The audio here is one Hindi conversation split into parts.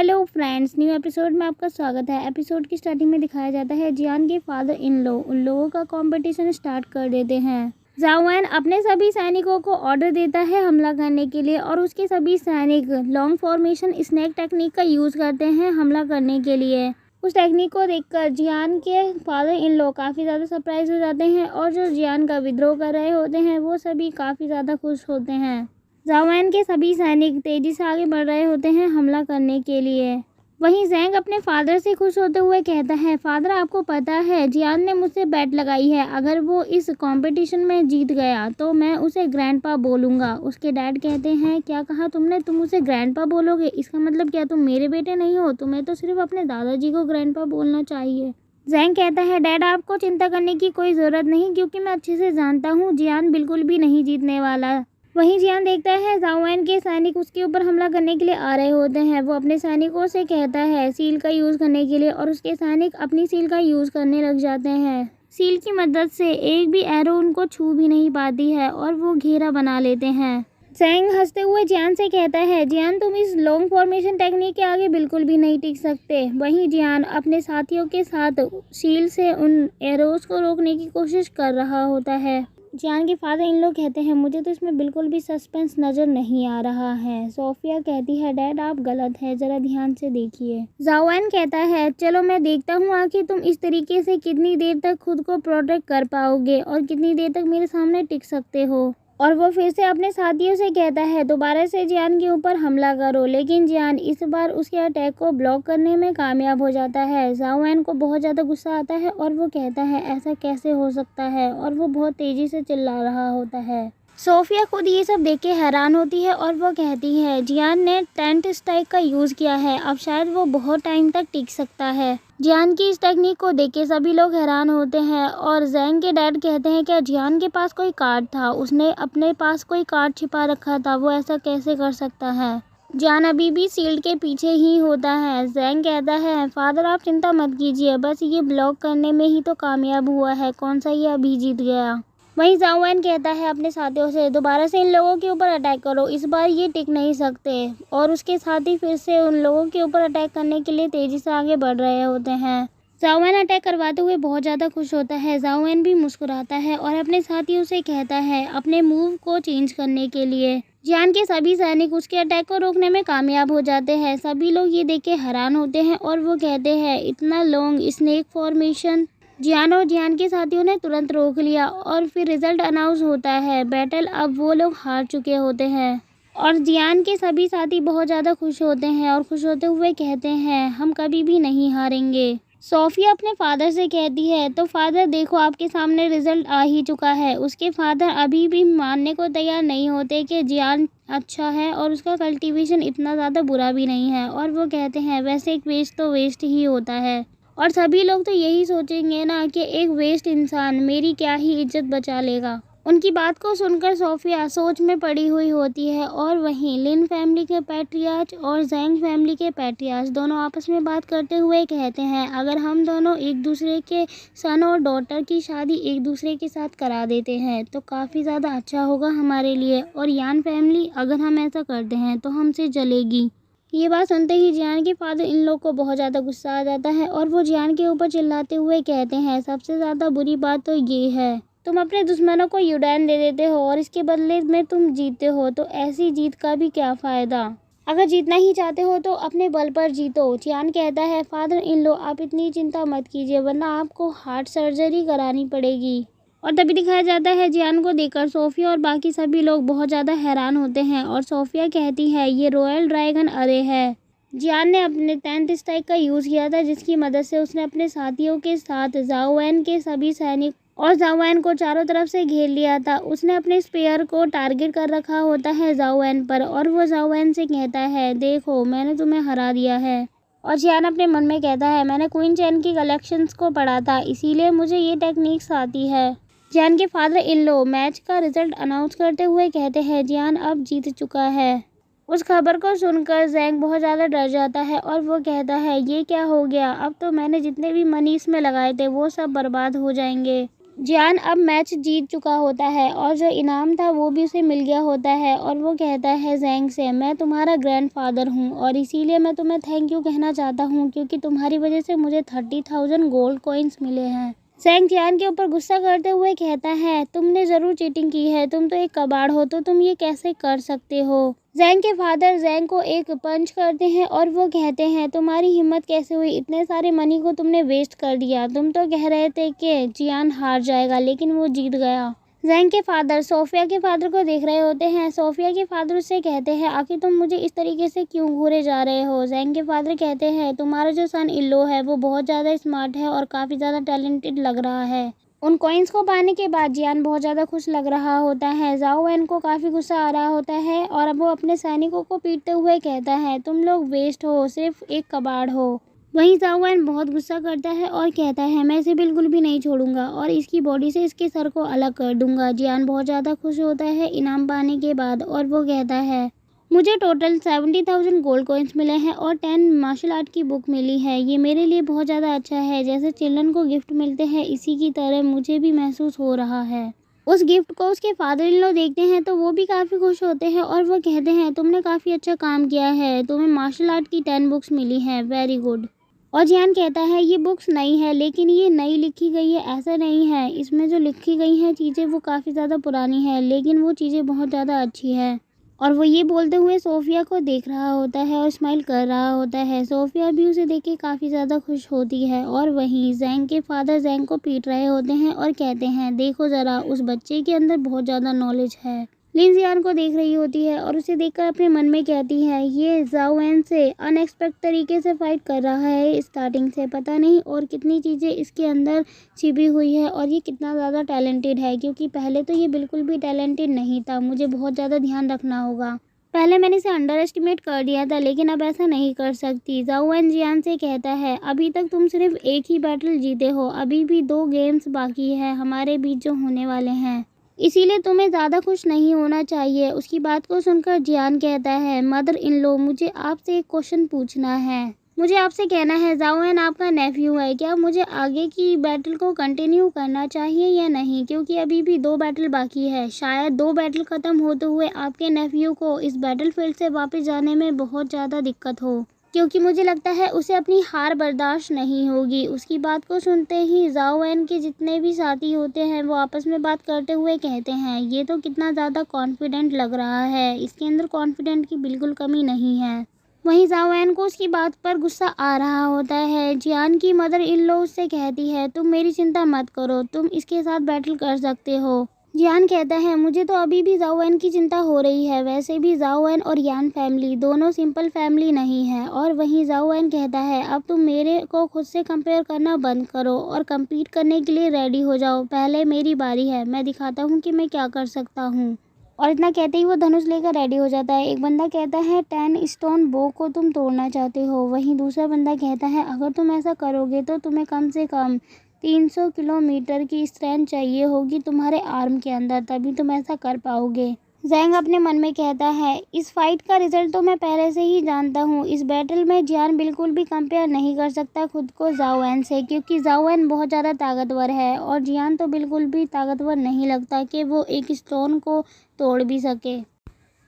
हेलो फ्रेंड्स, न्यू एपिसोड में आपका स्वागत है। एपिसोड की स्टार्टिंग में दिखाया जाता है जियान के फादर इन लॉ उन लोगों का कंपटीशन स्टार्ट कर देते हैं। झाओ वैन अपने सभी सैनिकों को ऑर्डर देता है हमला करने के लिए और उसके सभी सैनिक लॉन्ग फॉर्मेशन स्नेक टेक्निक का यूज़ करते हैं हमला करने के लिए। उस टेक्निक को देखकर जियान के फादर इन लॉ काफ़ी ज़्यादा सरप्राइज हो जाते हैं और जो जियान का विद्रोह कर रहे होते हैं वो सभी काफ़ी ज़्यादा खुश होते हैं। झाओ वैन के सभी सैनिक तेजी से आगे बढ़ रहे होते हैं हमला करने के लिए। वहीं ज़ैंग अपने फादर से खुश होते हुए कहता है, फादर आपको पता है जियान ने मुझसे बेट लगाई है, अगर वो इस कंपटीशन में जीत गया तो मैं उसे ग्रैंडपा बोलूँगा। उसके डैड कहते हैं, क्या कहा तुमने, तुम उसे ग्रैंडपा बोलोगे? इसका मतलब क्या तुम मेरे बेटे नहीं हो? तुम्हें तो सिर्फ अपने दादाजी को ग्रैंडपा बोलना चाहिए। ज़ैंग कहता है, डैड आपको चिंता करने की कोई ज़रूरत नहीं, क्योंकि मैं अच्छे से जानता हूँ जियान बिल्कुल भी नहीं जीतने वाला। वहीं जियान देखता है झाओ वैन के सैनिक उसके ऊपर हमला करने के लिए आ रहे होते हैं। वो अपने सैनिकों से कहता है सील का यूज़ करने के लिए और उसके सैनिक अपनी सील का यूज़ करने लग जाते हैं। सील की मदद से एक भी एरो उनको छू भी नहीं पाती है और वो घेरा बना लेते हैं। ज़ैंग हंसते हुए जियान से कहता है, जियान तुम इस लॉन्ग फॉर्मेशन टेक्निक के आगे बिल्कुल भी नहीं टिक सकते। वहीं जियान अपने साथियों के साथ शील्ड से उन एरोज को रोकने की कोशिश कर रहा होता है। जियान के फादर इन लोग कहते हैं, मुझे तो इसमें बिल्कुल भी सस्पेंस नज़र नहीं आ रहा है। सोफिया कहती है, डैड आप गलत हैं, ज़रा ध्यान से देखिए। झाओ वैन कहता है, चलो मैं देखता हूँ आखिर तुम इस तरीके से कितनी देर तक खुद को प्रोटेक्ट कर पाओगे और कितनी देर तक मेरे सामने टिक सकते हो। और वो फिर से अपने साथियों से कहता है, दोबारा से जियान के ऊपर हमला करो। लेकिन जियान इस बार उसके अटैक को ब्लॉक करने में कामयाब हो जाता है। झाओ वैन को बहुत ज़्यादा गुस्सा आता है और वो कहता है, ऐसा कैसे हो सकता है, और वो बहुत तेज़ी से चिल्ला रहा होता है। सोफिया खुद ये सब देख के हैरान होती है और वो कहती है, जियान ने टेंट स्ट्राइक का यूज़ किया है, अब शायद वो बहुत टाइम तक टिक सकता है। जियान की इस टेक्निक को देख के सभी लोग हैरान होते हैं और ज़ैंग के डैड कहते हैं, क्या जियान के पास कोई कार्ड था? उसने अपने पास कोई कार्ड छिपा रखा था, वो ऐसा कैसे कर सकता है? जियान अभी भी शील्ड के पीछे ही होता है। ज़ैंग कहता है, फादर आप चिंता मत कीजिए, बस ये ब्लॉक करने में ही तो कामयाब हुआ है, कौन सा ये अभी जीत गया। वहीं झाओ वैन कहता है अपने साथियों से, दोबारा से इन लोगों के ऊपर अटैक करो, इस बार ये टिक नहीं सकते। और उसके साथी फिर से उन लोगों के ऊपर अटैक करने के लिए तेज़ी से आगे बढ़ रहे होते हैं। झाओ वैन अटैक करवाते हुए बहुत ज़्यादा खुश होता है। झाओ वैन भी मुस्कुराता है और अपने साथियों से कहता है अपने मूव को चेंज करने के लिए। जियान के सभी सैनिक उसके अटैक को रोकने में कामयाब हो जाते हैं। सभी लोग ये देख के हैरान होते हैं और वो कहते हैं, इतना लॉन्ग स्नेक फॉर्मेशन। जियान और जियान के साथियों ने तुरंत रोक लिया और फिर रिजल्ट अनाउंस होता है। बैटल अब वो लोग हार चुके होते हैं और जियान के सभी साथी बहुत ज़्यादा खुश होते हैं और खुश होते हुए कहते हैं, हम कभी भी नहीं हारेंगे। सोफिया अपने फादर से कहती है, तो फादर देखो आपके सामने रिजल्ट आ ही चुका है। उसके फादर अभी भी मानने को तैयार नहीं होते कि जियान अच्छा है और उसका कल्टीवेशन इतना ज़्यादा बुरा भी नहीं है। और वो कहते हैं, वैसे एक वेस्ट तो वेस्ट ही होता है और सभी लोग तो यही सोचेंगे ना कि एक वेस्ट इंसान मेरी क्या ही इज्जत बचा लेगा। उनकी बात को सुनकर सोफिया सोच में पड़ी हुई होती है और वहीं लिन फैमिली के पैट्रियार्च और ज़ैंग फैमिली के पैट्रियार्च दोनों आपस में बात करते हुए कहते हैं, अगर हम दोनों एक दूसरे के सन और डॉटर की शादी एक दूसरे के साथ करा देते हैं तो काफ़ी ज़्यादा अच्छा होगा हमारे लिए, और यान फैमिली अगर हम ऐसा करते हैं तो हमसे जलेगी। ये बात सुनते ही जियान के फादर इन लोग को बहुत ज़्यादा गुस्सा आ जाता है और वो जियान के ऊपर चिल्लाते हुए कहते हैं, सबसे ज़्यादा बुरी बात तो ये है, तुम अपने दुश्मनों को युडान दे देते हो और इसके बदले में तुम जीतते हो, तो ऐसी जीत का भी क्या फ़ायदा। अगर जीतना ही चाहते हो तो अपने बल पर जीतो। जियान कहता है, फादर इन लो आप इतनी चिंता मत कीजिए, वरना आपको हार्ट सर्जरी करानी पड़ेगी। और तभी दिखाया जाता है जियान को देखकर सोफिया और बाकी सभी लोग बहुत ज़्यादा हैरान होते हैं और सोफिया कहती है, ये रॉयल ड्रैगन अरे है। जियान ने अपने टेंथ स्ट्राइक का यूज़ किया था, जिसकी मदद से उसने अपने साथियों के साथ झाओ वैन के सभी सैनिक और झाओ वैन को चारों तरफ से घेर लिया था। उसने अपने स्पेयर को टारगेट कर रखा होता है झाओ वैन पर और वो झाओ वैन से कहता है, देखो मैंने तुम्हें हरा दिया है। और जियान अपने मन में कहता है, मैंने क्वीन चैन की कलेक्शंस को पढ़ा था, इसीलिए मुझे ये टेक्निक्स आती है। जियान के फादर इन लो मैच का रिजल्ट अनाउंस करते हुए कहते हैं, जियान अब जीत चुका है। उस खबर को सुनकर ज़ैंग बहुत ज़्यादा डर जाता है और वो कहता है, ये क्या हो गया, अब तो मैंने जितने भी मनी इसमें लगाए थे वो सब बर्बाद हो जाएंगे। जियान अब मैच जीत चुका होता है और जो इनाम था वो भी उसे मिल गया होता है और वो कहता है ज़ैंग से, मैं तुम्हारा ग्रैंडफादर हूँ और इसीलिए मैं तुम्हें थैंक यू कहना चाहता हूँ क्योंकि तुम्हारी वजह से मुझे 30,000 गोल्ड कॉइन्स मिले हैं। ज़ैंग जियान के ऊपर गुस्सा करते हुए कहता है, तुमने ज़रूर चीटिंग की है, तुम तो एक कबाड़ हो, तो तुम ये कैसे कर सकते हो। ज़ैंग के फादर ज़ैंग को एक पंच करते हैं और वो कहते हैं, तुम्हारी हिम्मत कैसे हुई, इतने सारे मनी को तुमने वेस्ट कर दिया, तुम तो कह रहे थे कि जियान हार जाएगा लेकिन वो जीत गया। ज़ैंग के फादर सोफिया के फादर को देख रहे होते हैं। सोफिया के फादर उससे कहते हैं, आखिर तुम मुझे इस तरीके से क्यों घूरे जा रहे हो। ज़ैंग के फादर कहते हैं, तुम्हारा जो सन इन लॉ है वो बहुत ज़्यादा स्मार्ट है और काफ़ी ज़्यादा टैलेंटेड लग रहा है। उन कॉइन्स को पाने के बाद जियान बहुत ज़्यादा खुश लग रहा होता है। ज़ाओ वैन को काफ़ी गुस्सा आ रहा होता है और अब वो अपने सैनिकों को पीटते हुए कहता है, तुम लोग वेस्ट हो, सिर्फ एक कबाड़ हो। वहीं ज़ाओ वैन बहुत गुस्सा करता है और कहता है, मैं इसे बिल्कुल भी नहीं छोड़ूंगा और इसकी बॉडी से इसके सर को अलग कर दूंगा। जियान बहुत ज़्यादा खुश होता है इनाम पाने के बाद और वो कहता है, मुझे टोटल 70,000 गोल्ड कॉइन्स मिले हैं और 10 मार्शल आर्ट की बुक मिली है। ये मेरे लिए बहुत ज़्यादा अच्छा है। जैसे चिल्ड्रन को गिफ्ट मिलते हैं इसी की तरह मुझे भी महसूस हो रहा है। उस गिफ्ट को उसके फादर इन लॉ देखते हैं तो वो भी काफ़ी खुश होते हैं और वो कहते हैं, तुमने काफ़ी अच्छा काम किया है, तुम्हें मार्शल आर्ट की 10 बुक्स मिली हैं, वेरी गुड। और जियान कहता है, ये बुक्स नई है लेकिन ये नई लिखी गई है ऐसा नहीं है, इसमें जो लिखी गई हैं चीज़ें वो काफ़ी ज़्यादा पुरानी है लेकिन वो चीज़ें बहुत ज़्यादा अच्छी है। और वो ये बोलते हुए सोफिया को देख रहा होता है और स्माइल कर रहा होता है। सोफिया भी उसे देख के काफ़ी ज़्यादा खुश होती है और वहीं ज़ैंग के फादर ज़ैंग को पीट रहे होते हैं और कहते हैं, देखो ज़रा उस बच्चे के अंदर बहुत ज़्यादा नॉलेज है। लिन जियान को देख रही होती है और उसे देखकर अपने मन में कहती है, ये ज़ाओ वैन से अनएक्सपेक्ट तरीके से फाइट कर रहा है स्टार्टिंग से, पता नहीं और कितनी चीज़ें इसके अंदर छिपी हुई है और ये कितना ज़्यादा टैलेंटेड है क्योंकि पहले तो ये बिल्कुल भी टैलेंटेड नहीं था। मुझे बहुत ज़्यादा ध्यान रखना होगा। पहले मैंने इसे अंडर एस्टिमेट कर दिया था लेकिन अब ऐसा नहीं कर सकती। ज़ाओ वैन जियान से कहता है, अभी तक तुम सिर्फ एक ही बैटल जीते हो, अभी भी 2 गेम्स बाकी है हमारे बीच जो होने वाले हैं, इसीलिए तुम्हें ज़्यादा खुश नहीं होना चाहिए। उसकी बात को सुनकर जियान कहता है, मदर इन लॉ मुझे आपसे एक क्वेश्चन पूछना है। मुझे आपसे कहना है, ज़ाओ वैन आपका नेफ्यू है, क्या मुझे आगे की बैटल को कंटिन्यू करना चाहिए या नहीं, क्योंकि अभी भी 2 बैटल बाकी है। शायद 2 बैटल ख़त्म होते हुए आपके नेफ्यू को इस बैटल फील्ड से वापस जाने में बहुत ज़्यादा दिक्कत हो, क्योंकि मुझे लगता है उसे अपनी हार बर्दाश्त नहीं होगी। उसकी बात को सुनते ही ज़ाओ वैन के जितने भी साथी होते हैं वो आपस में बात करते हुए कहते हैं, ये तो कितना ज़्यादा कॉन्फिडेंट लग रहा है, इसके अंदर कॉन्फिडेंट की बिल्कुल कमी नहीं है। वहीं ज़ाओ वैन को उसकी बात पर गुस्सा आ रहा होता है। जियान की मदर इन लॉ उससे कहती है, तुम मेरी चिंता मत करो, तुम इसके साथ बैटल कर सकते हो। जियान कहता है, मुझे तो अभी भी ज़ाओ वैन की चिंता हो रही है। वैसे भी ज़ाओ वैन और यान फैमिली दोनों सिंपल फैमिली नहीं है। और वहीं ज़ाओ वैन कहता है, अब तुम मेरे को खुद से कंपेयर करना बंद करो और कम्पीट करने के लिए रेडी हो जाओ। पहले मेरी बारी है, मैं दिखाता हूँ कि मैं क्या कर सकता हूँ। और इतना कहते ही वो धनुष लेकर रेडी हो जाता है। एक बंदा कहता है, 10 स्टोन बो को तुम तोड़ना चाहते हो। वहीं दूसरा बंदा कहता है, अगर तुम ऐसा करोगे तो तुम्हें कम से कम 300 किलोमीटर की स्ट्रेंथ चाहिए होगी तुम्हारे आर्म के अंदर, तभी तुम ऐसा कर पाओगे। ज़ैंग अपने मन में कहता है, इस फाइट का रिजल्ट तो मैं पहले से ही जानता हूँ। इस बैटल में जियान बिल्कुल भी कंपेयर नहीं कर सकता खुद को ज़ाओ वैन से, क्योंकि ज़ाओ वैन बहुत ज़्यादा ताकतवर है और जियान तो बिल्कुल भी ताकतवर नहीं लगता कि वो एक स्टोन को तोड़ भी सके।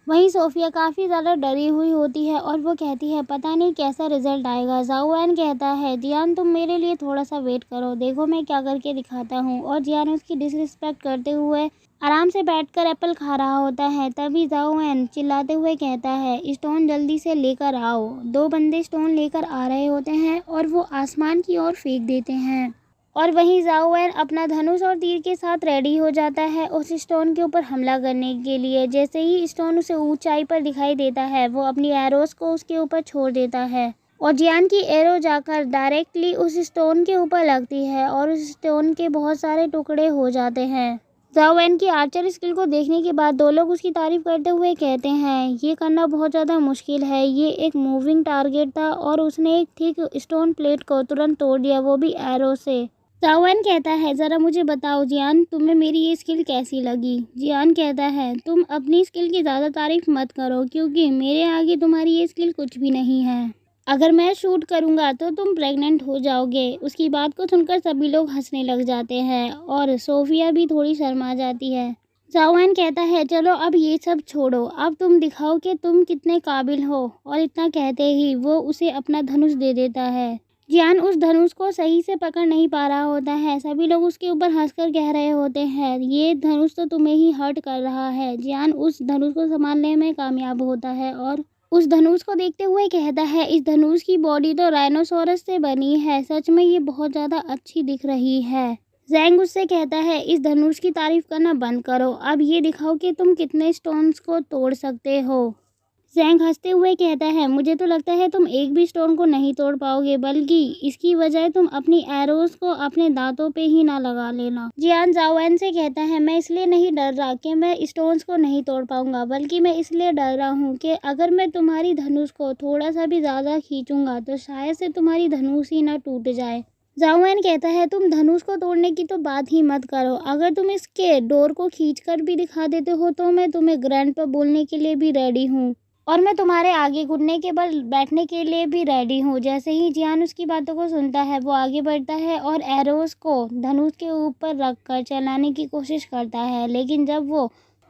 वहीं सोफिया काफ़ी ज़्यादा डरी हुई होती है और वो कहती है, पता नहीं कैसा रिजल्ट आएगा। ज़ाओ वैन कहता है, जियान तुम मेरे लिए थोड़ा सा वेट करो, देखो मैं क्या करके दिखाता हूँ। और जियान उसकी डिसरिस्पेक्ट करते हुए आराम से बैठकर एप्पल खा रहा होता है। तभी ज़ाओ वैन चिल्लाते हुए कहता है, स्टोन जल्दी से लेकर आओ। 2 बंदे स्टोन लेकर आ रहे होते हैं और वो आसमान की ओर फेंक देते हैं। और वहीं ज़ाओ वैन अपना धनुष और तीर के साथ रेडी हो जाता है उस स्टोन के ऊपर हमला करने के लिए। जैसे ही स्टोन उसे ऊंचाई पर दिखाई देता है वो अपनी एरोस को उसके ऊपर छोड़ देता है और जियान की एरो जाकर डायरेक्टली उस स्टोन के ऊपर लगती है और उस स्टोन के बहुत सारे टुकड़े हो जाते हैं। ज़ाओ वैन की आर्चर स्किल को देखने के बाद 2 लोग उसकी तारीफ करते हुए कहते हैं, ये करना बहुत ज़्यादा मुश्किल है, ये एक मूविंग टारगेट था और उसने एक थिक स्टोन प्लेट को तुरंत तोड़ दिया, वो भी एरो से। ज़ाओ वैन कहता है, ज़रा मुझे बताओ जियान, तुम्हें मेरी ये स्किल कैसी लगी। जियान कहता है, तुम अपनी स्किल की ज़्यादा तारीफ मत करो क्योंकि मेरे आगे तुम्हारी ये स्किल कुछ भी नहीं है। अगर मैं शूट करूँगा तो तुम प्रेग्नेंट हो जाओगे। उसकी बात को सुनकर सभी लोग हंसने लग जाते हैं और सोफिया भी थोड़ी शर्मा जाती है। जाओएन कहता है चलो अब ये सब छोड़ो, अब तुम दिखाओ कि तुम कितने काबिल हो। और इतना कहते ही वो उसे अपना धनुष दे देता है। जियान उस धनुष को सही से पकड़ नहीं पा रहा होता है। सभी लोग उसके ऊपर हंसकर कह रहे होते हैं ये धनुष तो तुम्हें ही हर्ट कर रहा है। जियान उस धनुष को संभालने में कामयाब होता है और उस धनुष को देखते हुए कहता है इस धनुष की बॉडी तो राइनोसोरस से बनी है, सच में ये बहुत ज़्यादा अच्छी दिख रही है। जैंग उससे कहता है इस धनुष की तारीफ करना बंद करो, अब ये दिखाओ कि तुम कितने स्टोन्स को तोड़ सकते हो। जैंग हंसते हुए कहता है मुझे तो लगता है तुम एक भी स्टोन को नहीं तोड़ पाओगे, बल्कि इसकी बजाय तुम अपनी एरोस को अपने दांतों पे ही ना लगा लेना। जियान जाओएन से कहता है मैं इसलिए नहीं डर रहा कि मैं स्टोन्स को नहीं तोड़ पाऊंगा, बल्कि मैं इसलिए डर रहा हूँ कि अगर मैं तुम्हारी धनुष को थोड़ा सा भी ज़्यादा खींचूंगा तो शायद से तुम्हारी धनुष ही ना टूट जाए। जाओएन कहता है तुम धनुष को तोड़ने की तो बात ही मत करो, अगर तुम इसके डोर को खींचकर भी दिखा देते हो तो मैं तुम्हें ग्रैंडपा बोलने के लिए भी रेडी हूँ और मैं तुम्हारे आगे घुटने के बल बैठने के लिए भी रेडी हूँ। जैसे ही जियान उसकी बातों को सुनता है वो आगे बढ़ता है और एरोस को धनुष के ऊपर रखकर चलाने की कोशिश करता है, लेकिन जब वो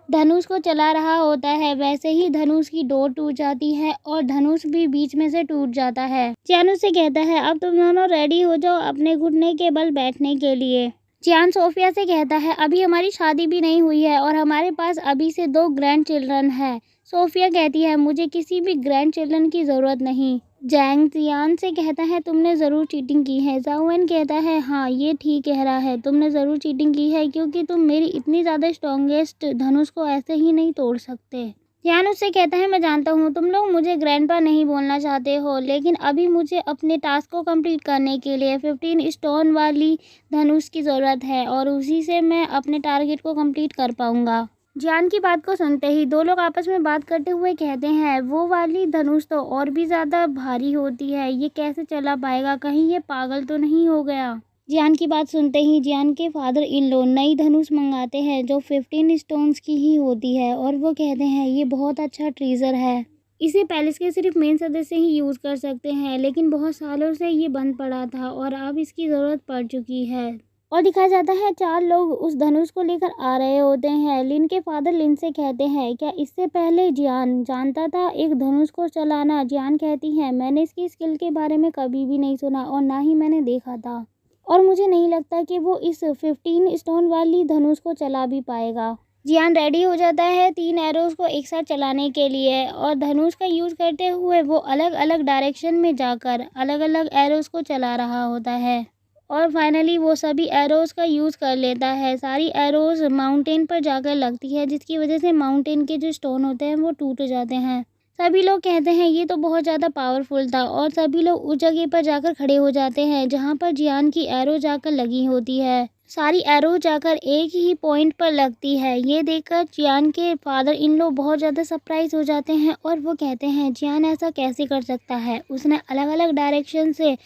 धनुष को चला रहा होता है वैसे ही धनुष की डोर टूट जाती है और धनुष भी बीच में से टूट जाता है। जियान उससे कहता है अब तुम दोनों रेडी हो जाओ अपने घुटने के बल बैठने के लिए। जियान सोफिया से कहता है अभी हमारी शादी भी नहीं हुई है और हमारे पास अभी से 2 ग्रैंड चिल्ड्रन है। सोफिया कहती है मुझे किसी भी ग्रैंड चिल्ड्रन की ज़रूरत नहीं। जैंग जियान से कहता है तुमने ज़रूर चीटिंग की है। जाओएन कहता है हाँ ये ठीक कह रहा है, तुमने ज़रूर चीटिंग की है क्योंकि तुम मेरी इतनी ज़्यादा स्ट्रॉन्गेस्ट धनुष को ऐसे ही नहीं तोड़ सकते। जियान उससे कहता है मैं जानता हूँ तुम लोग मुझे ग्रैंडपा नहीं बोलना चाहते हो, लेकिन अभी मुझे अपने टास्क को कंप्लीट करने के लिए 15 स्टोन वाली धनुष की ज़रूरत है और उसी से मैं अपने टारगेट को कंप्लीट कर पाऊँगा। जियान की बात को सुनते ही 2 लोग आपस में बात करते हुए कहते हैं वो वाली धनुष तो और भी ज़्यादा भारी होती है, ये कैसे चला पाएगा, कहीं ये पागल तो नहीं हो गया। जियान की बात सुनते ही जियान के फादर इन लॉ नई धनुष मंगाते हैं जो 15 स्टोन्स की ही होती है और वो कहते हैं ये बहुत अच्छा ट्रेजर है, इसे पैलेस के सिर्फ मेन सदस्य ही यूज़ कर सकते हैं, लेकिन बहुत सालों से ये बंद पड़ा था और अब इसकी ज़रूरत पड़ चुकी है। और दिखाया जाता है 4 लोग उस धनुष को लेकर आ रहे होते हैं। लिन के फादर लिन से कहते हैं क्या इससे पहले जियान जानता था एक धनुष को चलाना। जियान कहती है मैंने इसकी स्किल के बारे में कभी भी नहीं सुना और ना ही मैंने देखा था और मुझे नहीं लगता कि वो इस 15 स्टोन वाली धनुष को चला भी पाएगा। जियान रेडी हो जाता है 3 एरोज को एक साथ चलाने के लिए और धनुष का यूज़ करते हुए वो अलग अलग डायरेक्शन में जाकर अलग अलग एरोज को चला रहा होता है और फाइनली वो सभी एरोज़ का यूज़ कर लेता है। सारी एरोज़ माउंटेन पर जाकर लगती है जिसकी वजह से माउंटेन के जो स्टोन होते हैं वो टूट जाते हैं। सभी लोग कहते हैं ये तो बहुत ज़्यादा पावरफुल था और सभी लोग उस जगह पर जाकर खड़े हो जाते हैं जहाँ पर जियान की एरो जाकर लगी होती है। सारी एरो जाकर एक ही पॉइंट पर लगती है। ये देखकर जियान के फादर इन लोग बहुत ज़्यादा सरप्राइज हो जाते हैं और वो कहते हैं जियान ऐसा कैसे कर सकता है, उसने अलग अलग डायरेक्शन से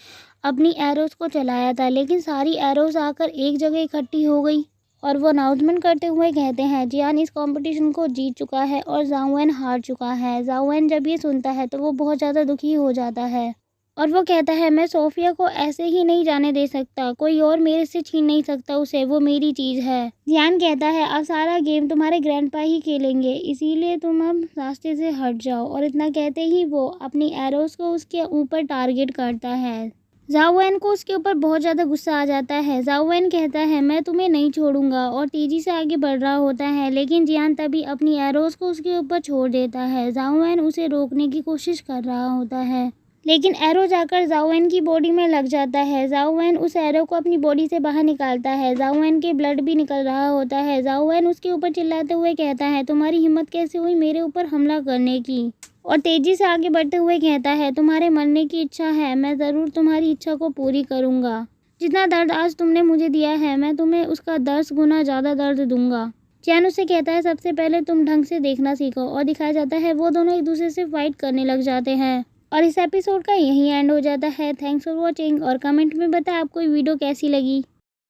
अपनी एरोज़ को चलाया था लेकिन सारी एरोज़ आकर एक जगह इकट्ठी हो गई। और वो अनाउंसमेंट करते हुए कहते हैं जियान इस कंपटीशन को जीत चुका है और जाओएन हार चुका है। जाओएन जब ये सुनता है तो वो बहुत ज़्यादा दुखी हो जाता है और वो कहता है मैं सोफिया को ऐसे ही नहीं जाने दे सकता, कोई और मेरे से छीन नहीं सकता उसे, वो मेरी चीज़ है। जियान कहता है अब सारा गेम तुम्हारे ग्रैंडपा ही खेलेंगे, इसीलिए तुम अब रास्ते से हट जाओ। और इतना कहते ही वो अपनी एरोज़ को उसके ऊपर टारगेट करता है। जाओएन को उसके ऊपर बहुत ज़्यादा गुस्सा आ जाता है। जाओएन कहता है मैं तुम्हें नहीं छोड़ूंगा और तेज़ी से आगे बढ़ रहा होता है, लेकिन जियान तभी अपनी एरोज़ को उसके ऊपर छोड़ देता है। जाओएन उसे रोकने की कोशिश कर रहा होता है लेकिन एरो जाकर जाओएन की बॉडी में लग जाता है। जाओएन उस एरो को अपनी बॉडी से बाहर निकालता है। जाओएन के ब्लड भी निकल रहा होता है। जाओएन उसके ऊपर चिल्लाते हुए कहता है तुम्हारी हिम्मत कैसे हुई मेरे ऊपर हमला करने की, और तेज़ी से आगे बढ़ते हुए कहता है तुम्हारे मरने की इच्छा है, मैं ज़रूर तुम्हारी इच्छा को पूरी करूँगा। जितना दर्द आज तुमने मुझे दिया है मैं तुम्हें उसका 10 गुना ज़्यादा दर्द दूंगा। चैन उससे कहता है सबसे पहले तुम ढंग से देखना सीखो। और दिखाया जाता है वो दोनों एक दूसरे से फाइट करने लग जाते हैं और इस एपिसोड का यहीं एंड हो जाता है। थैंक्स फॉर वॉचिंग और कमेंट में बताएं आपको ये वीडियो कैसी लगी।